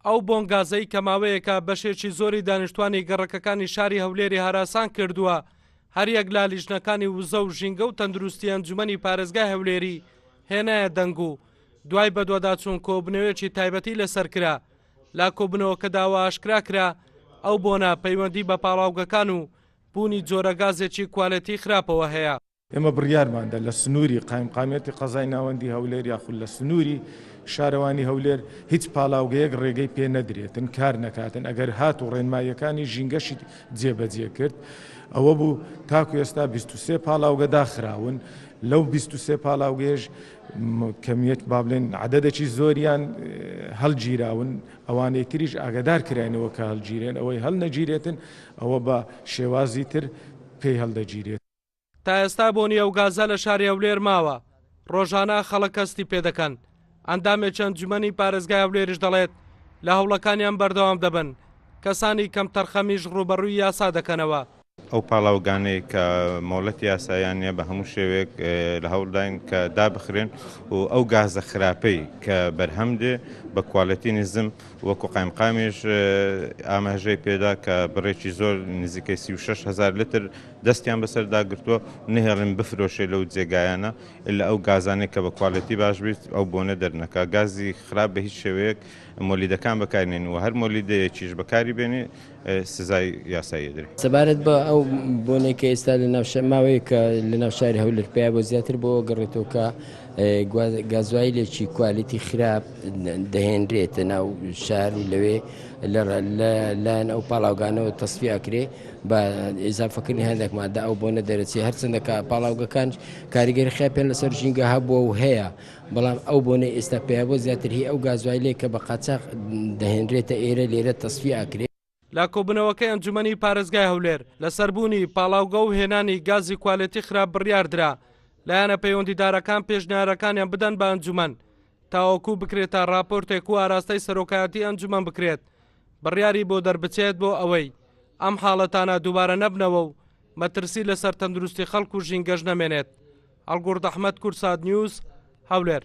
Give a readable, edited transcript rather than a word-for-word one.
ئەو بۆنگازەی کە ماوەیەکە بەشێکی زۆری دانیشتوانی گەڕەکەکانی شاری ھەولێری ھەراسان کردووە هەر یەک لا لیژنەکانی وزە و ژینگە و تەندروستی ئەنجومەنی پارێزگای ھەولێری هێنایە دەنگ و دوای بەدواداچوون کۆبنەوەیەکی تایبەتی لەسەر کرا. لا کۆبنەوەکەداوە ئاشکرا کرا ئەو بۆنە پەیوەندی بە پاڵاوگەکان و بوونی جۆرە گازێکی کوالەتی خراپەوە هەیە. ئێمە بڕیارماندا لە سنووری قایمقامێتی قەزای ناوەندی هەولێر یاخود لە سنووری شارەوانی هەولێر هیچ پاڵاوگەیەک ڕێگەی پێ نەدرێتن کار نەکاتن ئەگەر هات و ڕێنماییەکانی ژینگەشی جێبەجێ کرد ئەوە بوو تاکو ئێستا 23 پاڵاوگە داخراون لەو 23 پاڵاوگەیەش کەمیەت با بڵێن عەدەدێکی زۆریان هەڵگیراون ئەوانەی تریش ئاگادار کراینەوە کە هەڵگیرێن ئەوەی هەڵ نەگیرێتن ئەوە بە شێوازی تر پێی هەڵدەگیرێت. تا ئێستا بۆنی ئەو گازە لە شاری هەولێر ماوە ڕۆژانە خەڵک کەستی پێ دەکەن. ئەندامێک ئەنجومەنی پارێزگای هەولێریش دەڵێت لە هەوڵەکانیان بەردەوام دەبن کەسانی کەم تەرخەمیش ڕوبەڕووی یاسا دەکەنەوە. ئەو پاڵاوگانەی کە مۆڵەتی یاساییانە بە هەموو شێوێک لە هەوڵداین کە دابخرێن و ئەو گازە خراپەی کە بەرهەم دێ بە کوالەتی نزم وەکو قایمقامیش ئاماژەی پێدا کە بڕێکی زۆر نزیکەی 36,000 لتر دەستیان بەسەردا گرتووە نهێڵن بفرۆشێ لەو جێگایانە لە ئەو گازانێک کە بە کوالەتی باش بیت ئەو بۆنە دەرنەکە. گازی خراپ بە هیچ شێوەیەک مۆلیدەکان بەکارێنن و هەر مۆلیدەیەکیش بەکاری بێنێ سزای یاسایی دەدرێت. سەبارەت بە ئەو بۆنێک کە ئێستا لە ماوەیە کە لە ناو شاری هەولێر پێیا بۆ زیاتر بۆ گەڕێتەوە کە گازوایلێکی کوالیتی خراپ دەهێنرێتە ناو شار و لەوێ لایەن ئەو پاڵاوگانەوە تەسفیاکرێ بە ئێزافەکردنی هەندێک مادە ئەو بۆنە دەرەچێ هەرچەندە پاڵاوگەکان کاریگەری خراپیان لەسەر ژینگە هەبووە و هەیە بەڵام ئەو بۆنەی ئێستا پێیا بۆ زیاتر هی ئەو گازوایلێک کە بە قاچاق دەهێنرێتە ئێرە لێرە تەسفیاکرێ. لا کۆبنەوەکەی ئەنجومەنی پارێزگای هەولێر لەسەربوونی پاڵاوگە و هێنانی گازی کوالەتی خراپ بڕیاردرا لایەنە پەیوەندیدارەکان پێشنیارەکانیان بدەن بە ئەنجومەن تاوەکو بکرێتە راپۆرتێک و ئاراستەی سەرۆکایەتی ئەنجومەن بکرێت بڕیاری بۆ دەربچێت بۆ ئەوەی ئەم حاڵەتانە دووبارە نەبنەوە و مەترسی لەسەر تەندروستی خەڵک و ژینگەش نەمێنێت. ئەڵگوڕد ئەحمەد، کوردسات نیوز، هەولێر.